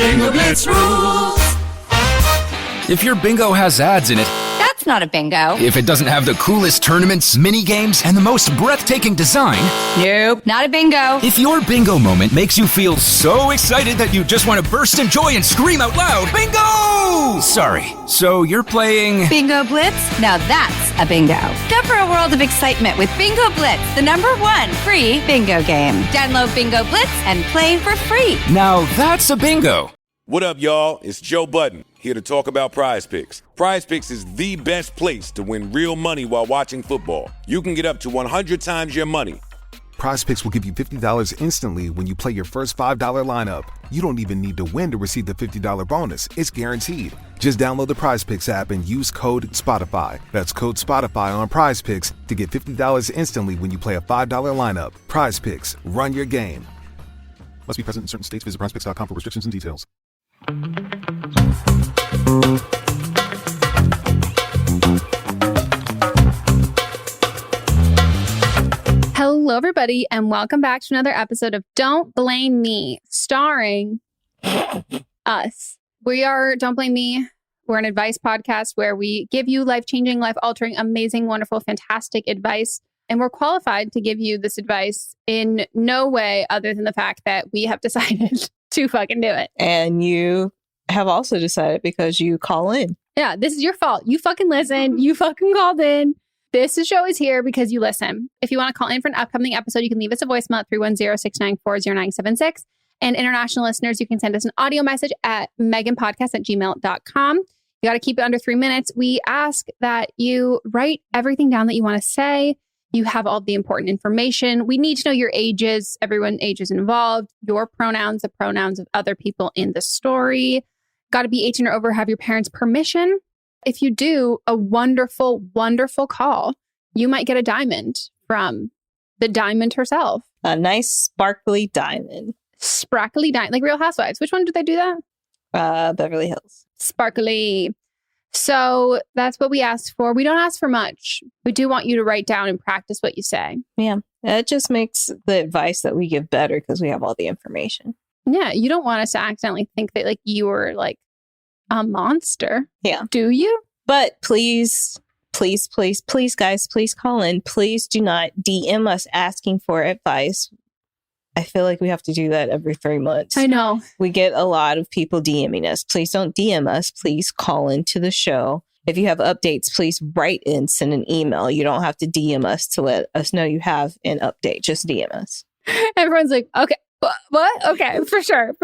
Bingo Blitz rules. If your bingo has ads in it, That's not a bingo. if it doesn't have the coolest tournaments, mini games, and the most breathtaking design, Nope, not a bingo. if your bingo moment makes you feel so excited that you just want to burst in joy and scream out loud, bingo! Sorry, so you're playing... Bingo Blitz? Now that's a bingo. Go for a world of excitement with Bingo Blitz, the #1 free bingo game. Download Bingo Blitz and play for free. Now that's a bingo. What up, y'all? It's Joe Budden, here to talk about Prize Picks. Prize Picks is the best place to win real money while watching football. You can get up to 100 times your money. Prize Picks will give you $50 instantly when you play your first $5 lineup. You don't even need to win to receive the $50 bonus. It's guaranteed. Just download the Prize Picks app and use code SPOTIFY. That's code SPOTIFY on Prize Picks to get $50 instantly when you play a $5 lineup. Prize Picks. Run your game. Must be present in certain states. Visit prizepicks.com for restrictions and details. Hello, everybody, and welcome back to another episode of Don't Blame Me, starring us. We are Don't Blame Me. We're an advice podcast where we give you life-changing, life-altering, amazing, wonderful, fantastic advice. And we're qualified to give you this advice in no way other than the fact that we have decided to fucking do it. And you have also decided because you call in. Yeah, this is your fault. You fucking listened. You fucking called in. This show is here because you listen. If you want to call in for an upcoming episode, you can leave us a voicemail at 310-694-0976. And international listeners, you can send us an audio message at meghanpodcast@gmail.com. You got to keep it under 3 minutes. We ask that you write everything down that you want to say. You have all the important information. We need to know your ages, everyone's ages involved, your pronouns, the pronouns of other people in the story. Got to be 18 or over, have your parents' permission. If you do a wonderful, wonderful call, you might get a diamond from the diamond herself. A nice sparkly diamond. Sparkly diamond, like Real Housewives. Which one did they do that? Beverly Hills. Sparkly. So that's what we asked for. We don't ask for much. We do want you to write down and practice what you say. Yeah. It just makes the advice that we give better because we have all the information. Yeah. You don't want us to accidentally think that like you were like a monster. Yeah. Do you? But please, guys, please call in. Please do not DM us asking for advice. I feel like we have to do that every 3 months. I know. We get a lot of people DMing us. Please don't DM us. Please call into the show. If you have updates, please write in, send an email. You don't have to DM us to let us know you have an update. Just DM us. Everyone's like, okay, what? Okay, for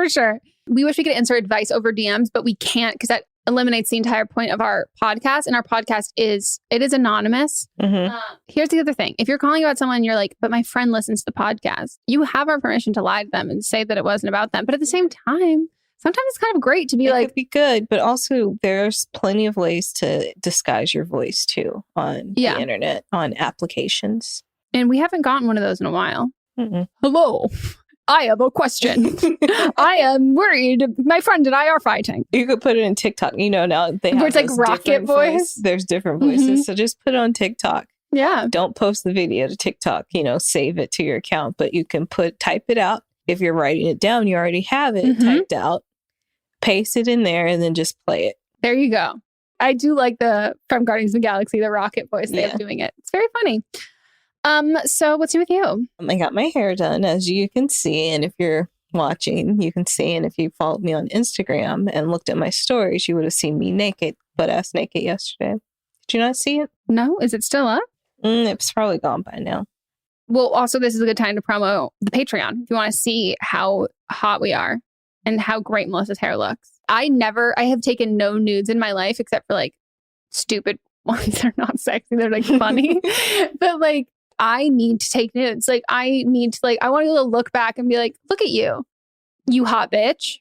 sure. We wish we could answer advice over DMs, but we can't because that eliminates the entire point of our podcast. And our podcast is anonymous. Mm-hmm. Here's the other thing. If you're calling about someone, you're like, but my friend listens to the podcast. You have our permission to lie to them and say that it wasn't about them. But at the same time, sometimes it's kind of great to be it could be good, but also there's plenty of ways to disguise your voice too on the internet, on applications. And we haven't gotten one of those in a while. Mm-mm. Hello. I have a question. I am worried. My friend and I are fighting. You could put it in TikTok. You know, now they have where it's like rocket voice. There's different voices. Mm-hmm. So just put it on TikTok. Yeah. Don't post the video to TikTok, save it to your account, but you can type it out. If you're writing it down, you already have it typed out, paste it in there and then just play it. There you go. I do like from Guardians of the Galaxy, the rocket voice they have doing it. It's very funny. So what's new with you? I got my hair done, as you can see. And if you're watching, you can see. And if you followed me on Instagram and looked at my stories, you would have seen me naked, butt-ass naked yesterday. Did you not see it? No? Is it still up? It's probably gone by now. Well, also, this is a good time to promo the Patreon. If you want to see how hot we are and how great Melissa's hair looks. I have taken no nudes in my life except for like stupid ones that are not sexy. They're like funny. But like, I need to take nudes. Like, I want to be able to look back and be like, look at you, you hot bitch.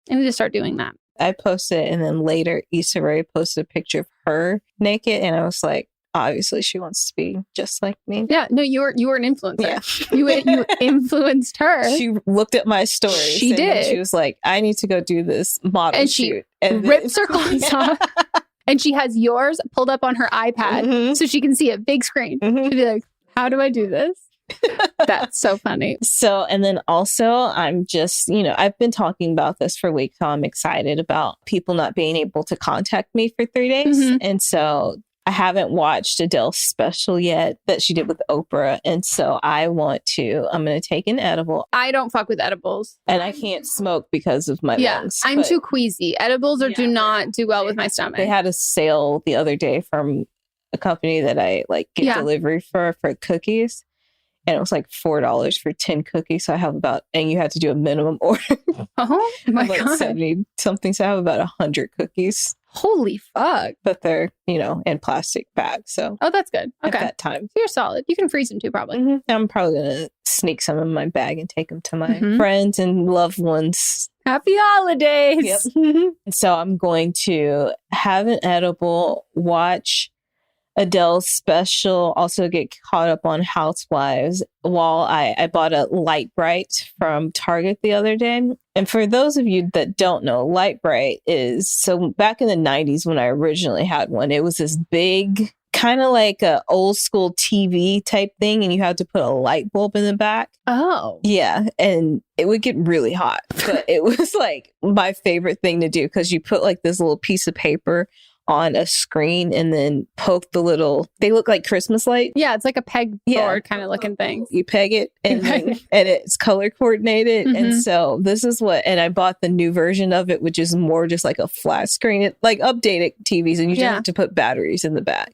I need to start doing that. I posted it, and then later Issa Rae posted a picture of her naked, and I was like, obviously she wants to be just like me. Yeah, no, you were an influencer. Yeah. You influenced her. She looked at my stories. She did. She was like, I need to go do this model shoot. And rips her clothes off. And she has yours pulled up on her iPad so she can see it big screen. She'd be like, how do I do this? That's so funny. So, and then also I'm just, I've been talking about this for weeks. So I'm excited about people not being able to contact me for 3 days. Mhm. And so I haven't watched Adele's special yet that she did with Oprah. And so I'm going to take an edible. I don't fuck with edibles. And I can't smoke because of my lungs. I'm but too queasy. Edibles do not do well with my stomach. They had a sale the other day from a company that I get delivery for cookies. And it was like $4 for 10 cookies. So I have and you have to do a minimum order. Oh my God. 70 something. So I have about 100 cookies. Holy fuck. But they're, in plastic bags. So oh, that's good. I've Okay. got time. You're solid. You can freeze them too, probably. Mm-hmm. I'm probably going to sneak some in my bag and take them to my Mhm. friends and loved ones. Happy holidays. Yep. So I'm going to have an edible, watch Adele's special, also get caught up on Housewives while I bought a Light Bright from Target the other day. And for those of you that don't know, Light Bright is, so back in the 90s when I originally had one, it was this big, kind of like a old school TV type thing, and you had to put a light bulb in the back. Oh. Yeah, and it would get really hot, but it was like my favorite thing to do because you put like this little piece of paper on a screen and then poke they look like Christmas lights. Yeah, it's like a pegboard kind of looking thing. You peg it and it's color coordinated. Mhm. And so this is and I bought the new version of it, which is more just like a flat screen. It like updated TVs, and you just have to put batteries in the back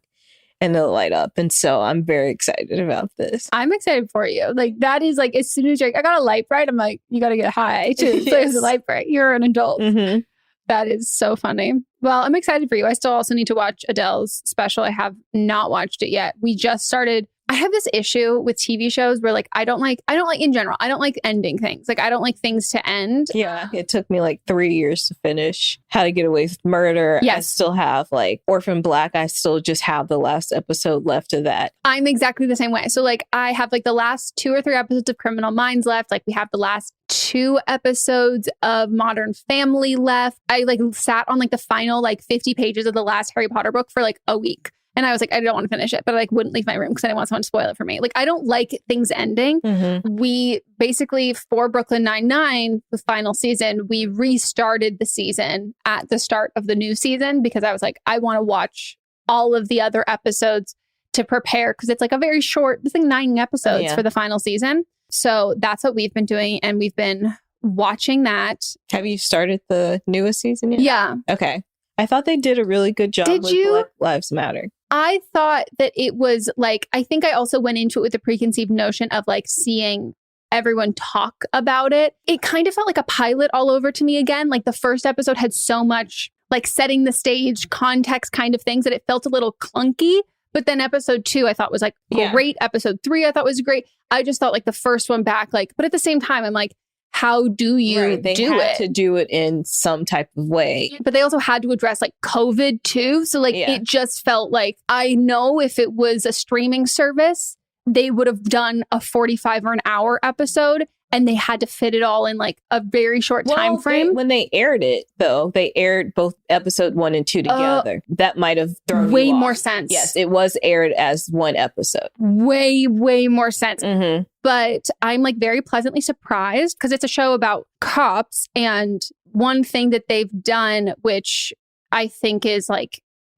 and it'll light up. And so I'm very excited about this. I'm excited for you. Like that is like, as soon as you're like, I got a Light Bright, I'm like, you got to get high too. So there's a Light Bright. You're an adult. Mm-hmm. That is so funny. Well, I'm excited for you. I still also need to watch Adele's special. I have not watched it yet. We just started. I have this issue with TV shows where I don't like in general, I don't like ending things. Like I don't like things to end. Yeah. It took me like 3 years to finish How to Get Away with Murder. Yes. I still have Orphan Black. I still just have the last episode left of that. I'm exactly the same way. So I have the last 2 or 3 episodes of Criminal Minds left. We have the last 2 episodes of Modern Family left. I sat on the final 50 pages of the last Harry Potter book for a week. And I was like, I don't want to finish it, but I wouldn't leave my room because I didn't want someone to spoil it for me. I don't like things ending. Mm-hmm. We basically, for Brooklyn Nine-Nine, the final season, we restarted the season at the start of the new season because I was like, I want to watch all of the other episodes to prepare because it's a very short, 9 episodes for the final season. So that's what we've been doing. And we've been watching that. Have you started the newest season yet? Yeah. Okay. I thought they did a really good job with Black Lives Matter. I thought that it was I think I also went into it with a preconceived notion of seeing everyone talk about it. It kind of felt like a pilot all over to me again. The first episode had so much setting the stage, context kind of things that it felt a little clunky. But then episode 2 I thought was great. Episode 3 I thought was great. I just thought the first one back, but at the same time, I'm how do you They do had it? to do it in some type of way. But they also had to address COVID too. So it just felt I know if it was a streaming service, they would have done a 45 or an hour episode and they had to fit it all in a very short time frame. When they aired it, though, they aired both episode 1 and 2 together. That might have thrown way you off. more sense. Yes, it was aired as one episode. Way more sense. Mm-hmm. But I'm very pleasantly surprised because it's a show about cops. And one thing that they've done, which I think is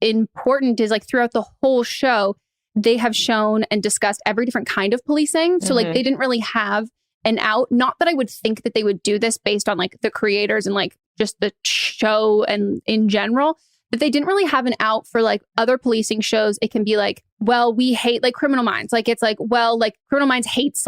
important, is throughout the whole show, they have shown and discussed every different kind of policing. So they didn't really have an out. Not that I would think that they would do this based on the creators and just the show and in general, but they didn't really have an out for other policing shows. It can be well, we hate Criminal Minds. It's Criminal Minds hates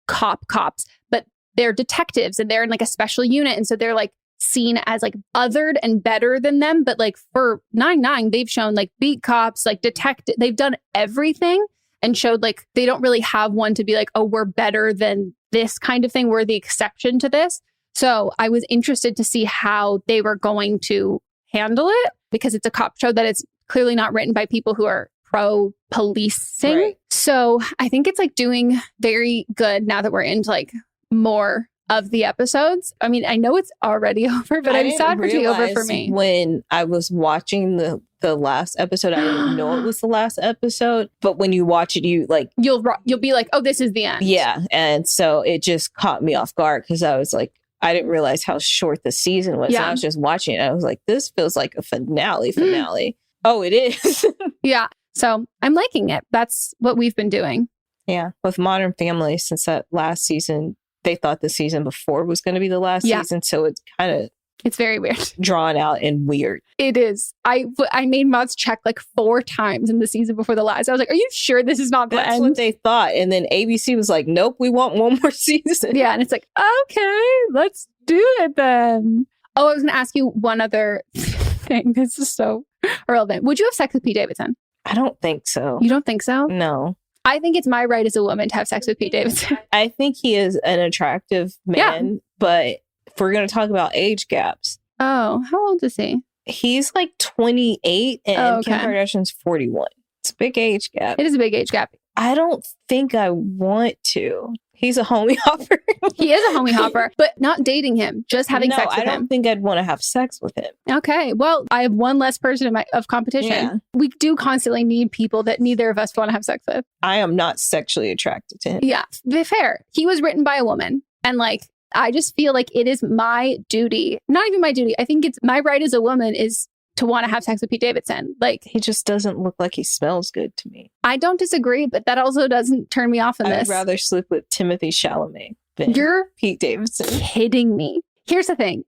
cops, but they're detectives and they're in a special unit. And so they're seen as othered and better than them. But for 9-9, they've shown beat cops, detective, they've done everything and showed they don't really have one to be oh, we're better than this kind of thing. We're the exception to this. So I was interested to see how they were going to handle it because it's a cop show that is clearly not written by people who are pro-policing. Right. So I think it's doing very good now that we're into more of the episodes. I mean, I know it's already over, but I'm sad for it to be over for me. When I was watching the last episode, I didn't know it was the last episode. But when you watch it, you like you'll be like, oh, this is the end. Yeah, and so it just caught me off guard because I was like, I didn't realize how short the season was. Yeah. And I was just watching it. I was like, this feels like a finale. Oh, it is. Yeah. So I'm liking it. That's what we've been doing. Yeah. With Modern Family, since that last season, they thought the season before was going to be the last season. So it's kind of... It's very weird. Drawn out and weird. It is. I made Mods check like 4 times in the season before the last. I was like, are you sure this is not the end? That's what they thought. And then ABC was like, nope, we want one more season. Yeah. And it's like, okay, let's do it then. Oh, I was going to ask you one other thing. This is so irrelevant. Would you have sex with Pete Davidson? I don't think so. You don't think so? No. I think it's my right as a woman to have sex with Pete Davidson. I think he is an attractive man, but if we're going to talk about age gaps. Oh, how old is he? He's like 28 and Kim Kardashian's 41. It's a big age gap. It is a big age gap. I don't think I want to. He's a homie hopper. He is a homie hopper, but not dating him, just having sex with him. I don't think I'd want to have sex with him. Okay. Well, I have one less person of competition. Yeah. We do constantly need people that neither of us want to have sex with. I am not sexually attracted to him. Yeah. Fair. He was written by a woman. And like, I just feel like it is my duty, not even my duty. I think it's my right as a woman is to want to have sex with Pete Davidson. Like, he just doesn't look like he smells good to me. I don't disagree, but that also doesn't turn me off in this. I'd rather sleep with Timothy Chalamet than Pete Davidson. Kidding me. Here's the thing.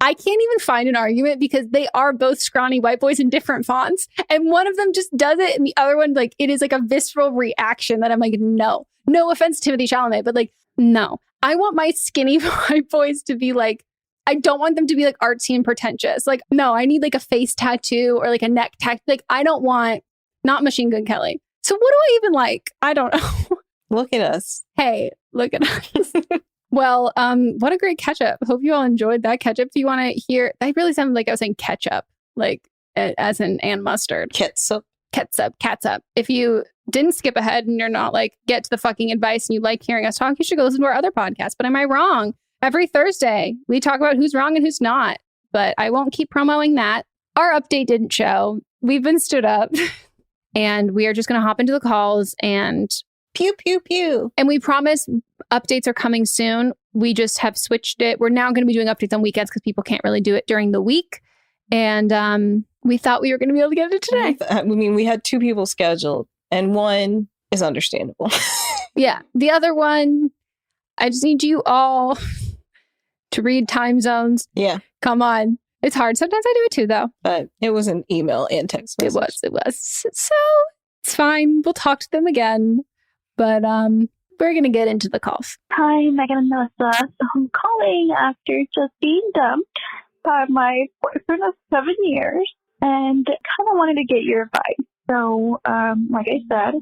I can't even find an argument because they are both scrawny white boys in different fonts. And one of them just does it. And the other one, like, it is like a visceral reaction that I'm like, no. No offense to Timothy Chalamet, but like, no. I want my skinny white boys to be like, I don't want them to be like artsy and pretentious. Like, no, I need like a face tattoo or like a neck tattoo. Like, I don't want, not Machine Gun Kelly. So what do I even like? I don't know. Look at us. Hey, look at us. Well, what a great catch up. Hope you all enjoyed that catch up. If you want to hear, that really sounded like I was saying ketchup, like as in and mustard. Ketchup. If you didn't skip ahead and you're not like, get to the fucking advice and you like hearing us talk, you should go listen to our other podcast. But am I wrong? Every Thursday, we talk about who's wrong and who's not. But I won't keep promoting that. Our update didn't show. We've been stood up. And we are just going to hop into the calls and... Pew, pew, pew. And we promise updates are coming soon. We just have switched it. We're now going to be doing updates on weekends because people can't really do it during the week. And we thought we were going to be able to get it today. I mean, we had 2 people scheduled and one is understandable. Yeah. The other one, I just need you all to read time zones. Yeah. Come on. It's hard. Sometimes I do it too, though. But it was an email and text message. It was. So it's fine. We'll talk to them again. But we're going to get into the calls. Hi, Megan and Melissa. So I'm calling after just being dumped by my boyfriend of 7 years and kind of wanted to get your advice. So, like I said,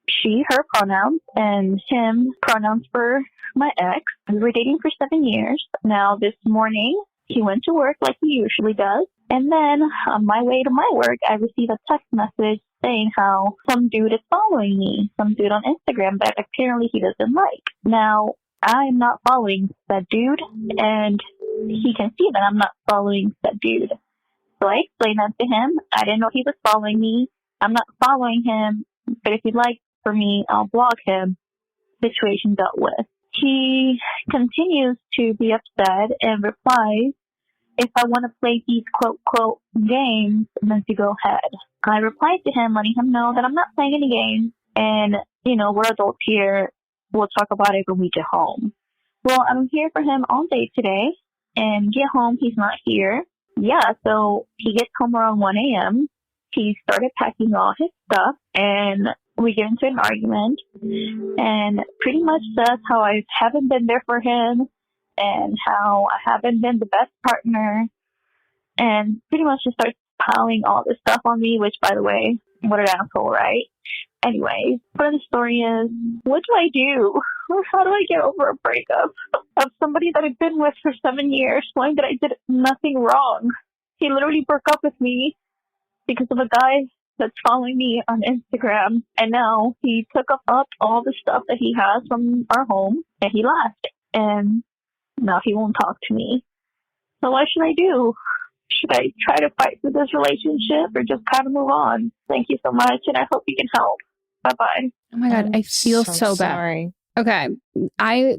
she, her pronouns, and him pronouns for my ex. We were dating for 7 years. Now, this morning, he went to work like he usually does. And then on my way to my work, I received a text message saying how some dude is following me, some dude on Instagram that apparently he doesn't like. Now, I'm not following that dude, and he can see that I'm not following that dude. So I explained that to him. I didn't know he was following me. I'm not following him, but if he'd like for me, I'll block him. Situation dealt with. He continues to be upset and replies, if I want to play these quote games, then to go ahead. I replied to him, letting him know that I'm not playing any games, and, you know, we're adults here. We'll talk about it when we get home. Well, I'm here for him all day today, and get home, he's not here. Yeah, so he gets home around 1 a.m. He started packing all his stuff, and we get into an argument, and pretty much says how I haven't been there for him, and how I haven't been the best partner, and pretty much just starts piling all this stuff on me, which, by the way, what an asshole, right? Anyways, part of the story is, what do I do? How do I get over a breakup of somebody that I've been with for 7 years, knowing that I did nothing wrong? He literally broke up with me because of a guy that's following me on Instagram, and now he took up all the stuff that he has from our home, and he left. and now he won't talk to me. So what should I do? Should I try to fight for this relationship or just kind of move on? Thank you so much, and I hope you can help. Bye-bye. Oh my God, I feel so bad. Sorry. Okay,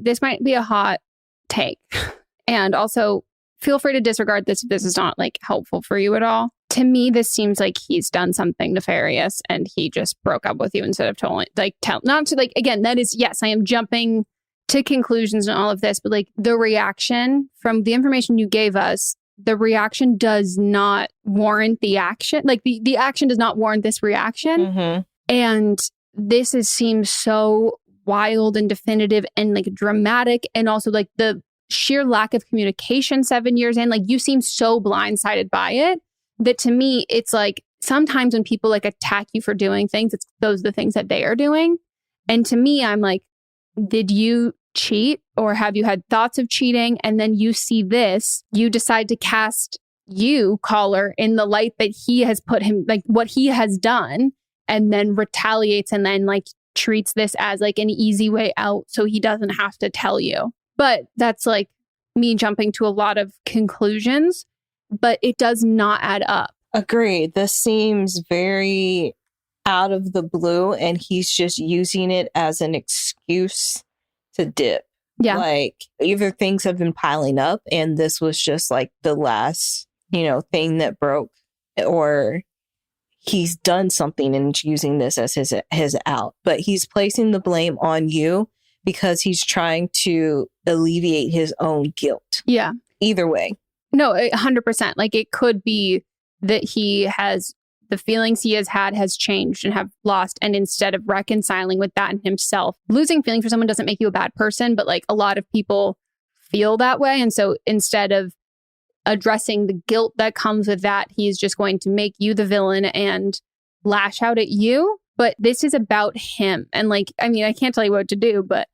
this might be a hot take. And also, feel free to disregard this if this is not like helpful for you at all. To me, this seems like he's done something nefarious and he just broke up with you instead of again, that is, yes, I am jumping to conclusions and all of this, but like the reaction from the information you gave us, the reaction does not warrant the action. Like the action does not warrant this reaction. Mm-hmm. And this seems so wild and definitive and like dramatic. And also like the sheer lack of communication 7 years in, like you seem so blindsided by it that to me, it's like sometimes when people like attack you for doing things, it's those are the things that they are doing. And to me, I'm like, did you cheat or have you had thoughts of cheating? And then you see this, you decide to cast you, caller, in the light that he has put him, like what he has done, and then retaliates and then like treats this as like an easy way out so he doesn't have to tell you. But that's like me jumping to a lot of conclusions, but it does not add up. Agreed. This seems very out of the blue and he's just using it as an excuse to dip. Yeah. Like either things have been piling up and this was just like the last, thing that broke, or he's done something and using this as his out. But he's placing the blame on you because he's trying to alleviate his own guilt. Yeah. Either way. No, 100%. Like it could be that the feelings he has had has changed and have lost. And instead of reconciling with that in himself, losing feelings for someone doesn't make you a bad person, but like a lot of people feel that way. And so instead of addressing the guilt that comes with that, he's just going to make you the villain and lash out at you. But this is about him. And like, I mean, I can't tell you what to do, but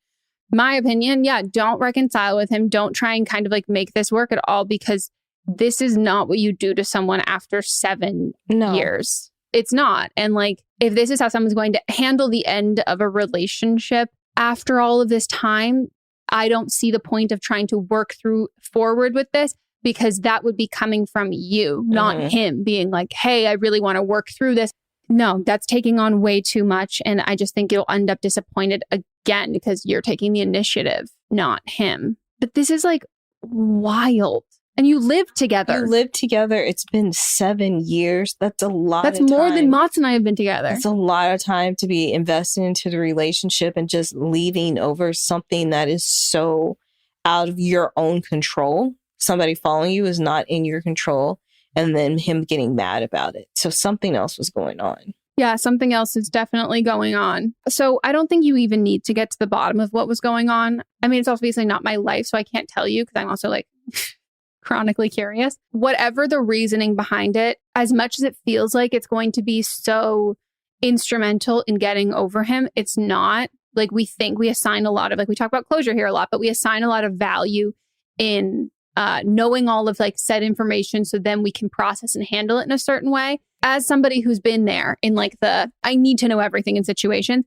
my opinion, yeah, don't reconcile with him. Don't try and kind of like make this work at all, because this is not what you do to someone after 7 years. It's not. And like, if this is how someone's going to handle the end of a relationship after all of this time, I don't see the point of trying to work forward with this, because that would be coming from you, not him being like, hey, I really want to work through this. No, that's taking on way too much. And I just think you'll end up disappointed again because you're taking the initiative, not him. But this is like wild. And you live together. It's been 7 years. That's a lot of time. That's more than Mats and I have been together. That's a lot of time to be invested into the relationship and just leaving over something that is so out of your own control. Somebody following you is not in your control. And then him getting mad about it. So something else was going on. Yeah, something else is definitely going on. So I don't think you even need to get to the bottom of what was going on. I mean, it's obviously not my life, so I can't tell you because I'm also like chronically curious. Whatever the reasoning behind it, as much as it feels like it's going to be so instrumental in getting over him, it's not. Like we think we assign a lot of, like we talk about closure here a lot, but we assign a lot of value in knowing all of like said information so then we can process and handle it in a certain way. As somebody who's been there in like I need to know everything in situations.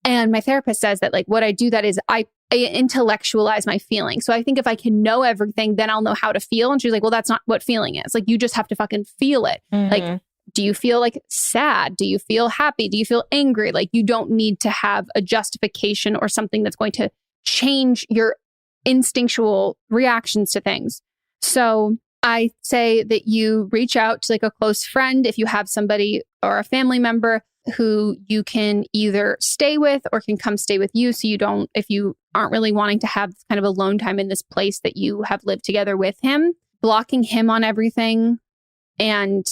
And my therapist says that like what I do that is I intellectualize my feelings. So I think if I can know everything, then I'll know how to feel. And she's like, well, that's not what feeling is. Like you just have to fucking feel it. Like, do you feel like sad? Do you feel happy? Do you feel angry? Like you don't need to have a justification or something that's going to change your instinctual reactions to things. So I say that you reach out to like a close friend if you have somebody or a family member who you can either stay with or can come stay with you. So if you aren't really wanting to have kind of alone time in this place that you have lived together with him, blocking him on everything. And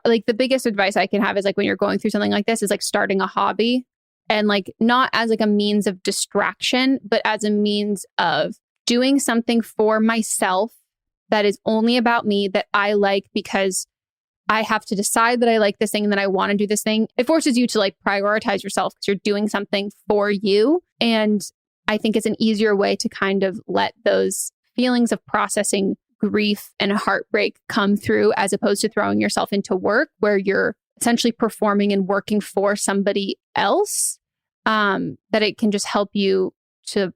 like the biggest advice I can have is like when you're going through something like this is like starting a hobby. And like not as like a means of distraction, but as a means of doing something for myself that is only about me, that I like because I have to decide that I like this thing and that I want to do this thing. It forces you to like prioritize yourself because you're doing something for you. And I think it's an easier way to kind of let those feelings of processing grief and heartbreak come through, as opposed to throwing yourself into work where you're essentially performing and working for somebody else. That it can just help you to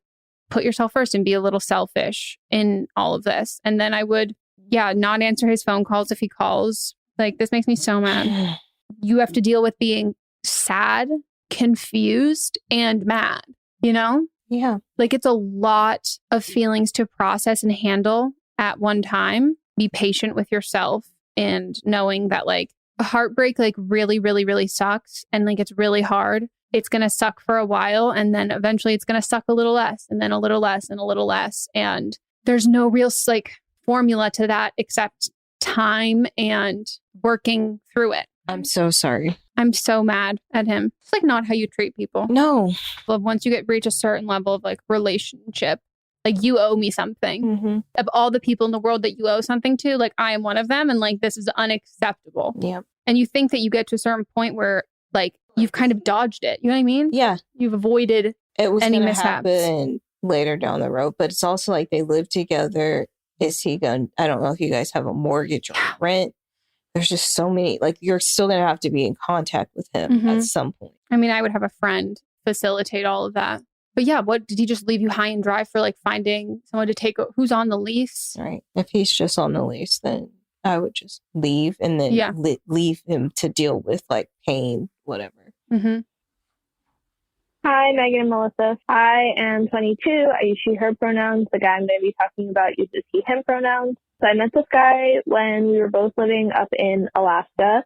put yourself first and be a little selfish in all of this. And then I would, not answer his phone calls if he calls. Like, this makes me so mad. You have to deal with being sad, confused, and mad, you know? Yeah. Like, it's a lot of feelings to process and handle at one time. Be patient with yourself and knowing that like heartbreak like really, really, really sucks. And like, it's really hard. It's going to suck for a while. And then eventually it's going to suck a little less and then a little less and a little less. And there's no real like formula to that except time and working through it. I'm so sorry. I'm so mad at him. It's like not how you treat people. No. But once you reach a certain level of like relationship, like you owe me something. Mm-hmm. Of all the people in the world that you owe something to, like I am one of them. And like, this is unacceptable. Yeah. And you think that you get to a certain point where like you've kind of dodged it. You know what I mean? Yeah. You've avoided it was any gonna mishaps. Happen later down the road, but it's also like they live together. Is he going? I don't know if you guys have a mortgage or rent. There's just so many. Like you're still gonna have to be in contact with him at some point. I mean, I would have a friend facilitate all of that. But yeah, what did he just leave you high and dry for like finding someone to take who's on the lease? Right. If he's just on the lease, then I would just leave and then leave him to deal with like pain, whatever. Mm-hmm. Hi, Megan and Melissa. I am 22. I use she, her pronouns. The guy I'm going to be talking about uses he, him pronouns. So I met this guy when we were both living up in Alaska,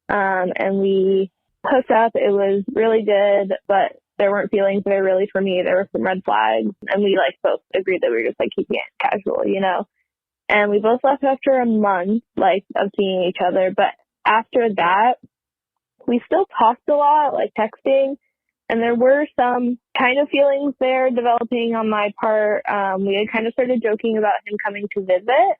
and we hooked up. It was really good, but there weren't feelings there really for me. There were some red flags, and we like both agreed that we were just like keeping it casual, you know. And we both left after a month, like, of seeing each other. But after that, we still talked a lot, like texting. And there were some kind of feelings there developing on my part. We had kind of started joking about him coming to visit.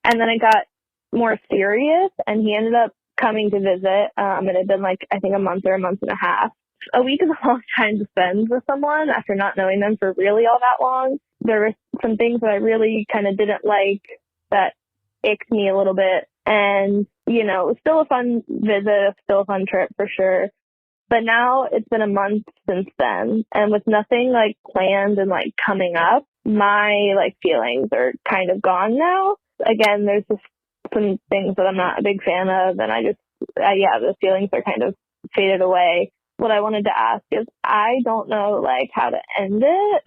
And then it got more serious, and he ended up coming to visit. It had been like, I think a month or a month and a half. A week is a long time to spend with someone after not knowing them for really all that long. There were some things that I really kind of didn't like that icked me a little bit. And, you know, it was still a fun visit, still a fun trip for sure. But now it's been a month since then. And with nothing like planned and like coming up, my like feelings are kind of gone now. Again, there's just some things that I'm not a big fan of. And I just, those feelings are kind of faded away. What I wanted to ask is, I don't know like how to end it.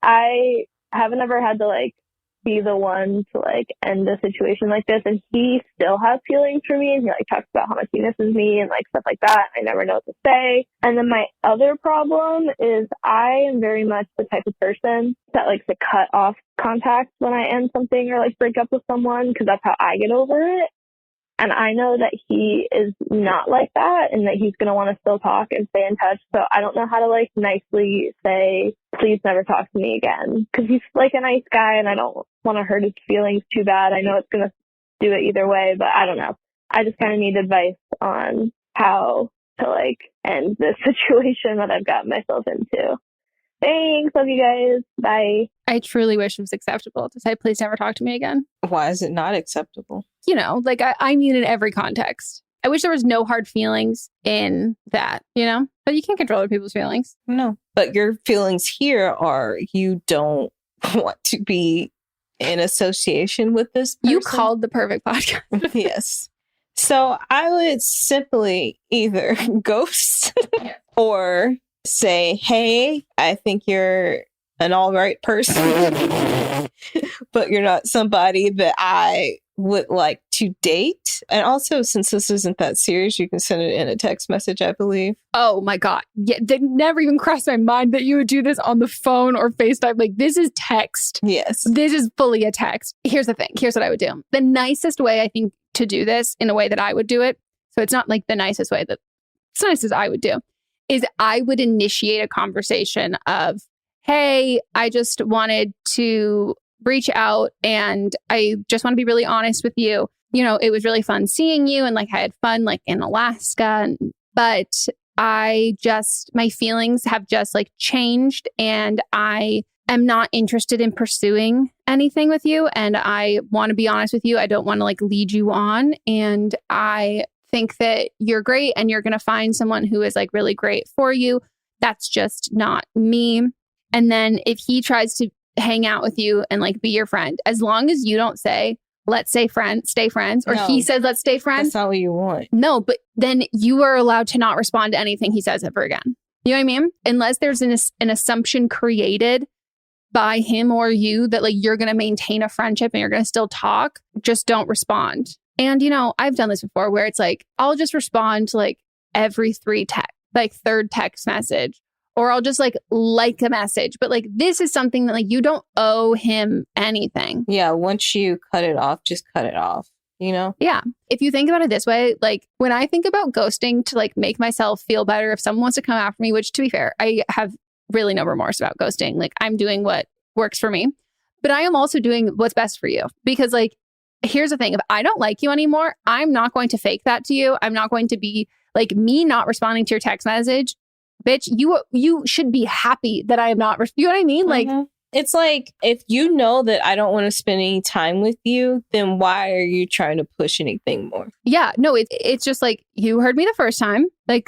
I haven't ever had to like be the one to like end a situation like this, and he still has feelings for me, and he like talks about how much he misses me and like stuff like that. I never know what to say. And then my other problem is I am very much the type of person that likes to cut off contact when I end something or like break up with someone, because that's how I get over it. And I know that he is not like that, and that he's going to want to still talk and stay in touch. So I don't know how to like nicely say, please never talk to me again. Because he's like a nice guy, and I don't want to hurt his feelings too bad. I know it's going to do it either way, but I don't know. I just kind of need advice on how to like end this situation that I've gotten myself into. Thanks. Love you guys. Bye. I truly wish it was acceptable to say, please never talk to me again. Why is it not acceptable? You know, like I mean in every context. I wish there was no hard feelings in that, you know, but you can't control other people's feelings. No, but your feelings here are you don't want to be in association with this person. You called the perfect podcast. Yes. So I would simply either ghost or say, hey, I think you're an all right person, but you're not somebody that I would like to date. And also, since this isn't that serious, you can send it in a text message, I believe. Oh my God. Yeah, they never even crossed my mind that you would do this on the phone or FaceTime. Like, this is text. Yes. This is fully a text. Here's the thing. Here's what I would do. The nicest way, I think, to do this in a way that I would do it, so it's not like the nicest way, that it's the nicest I would do, is I would initiate a conversation of, hey, I just wanted to reach out and I just want to be really honest with you. You know, it was really fun seeing you, and like I had fun like in Alaska, but my feelings have just like changed, and I am not interested in pursuing anything with you. And I want to be honest with you. I don't want to like lead you on. And I think that you're great and you're going to find someone who is like really great for you. That's just not me. And then if he tries to hang out with you and like be your friend, as long as you don't say, let's stay friends, or No, he says, let's stay friends. That's not what you want. No, but then you are allowed to not respond to anything he says ever again. You know what I mean? Unless there's an assumption created by him or you that like you're going to maintain a friendship and you're going to still talk, just don't respond. And, you know, I've done this before where it's like, I'll just respond to like every third text message, or I'll just like a message. But like, this is something that like you don't owe him anything. Yeah. Once you cut it off, just cut it off, you know? Yeah. If you think about it this way, like when I think about ghosting to like make myself feel better, if someone wants to come after me, which to be fair, I have really no remorse about ghosting. Like I'm doing what works for me, but I am also doing what's best for you. Because like, here's the thing, if I don't like you anymore, I'm not going to fake that to you. I'm not going to be like me not responding to your text message. Bitch, you should be happy that I am not, you know what I mean? Like, it's like, if you know that I don't want to spend any time with you, then why are you trying to push anything more? Yeah, no, it's just like, you heard me the first time. Like,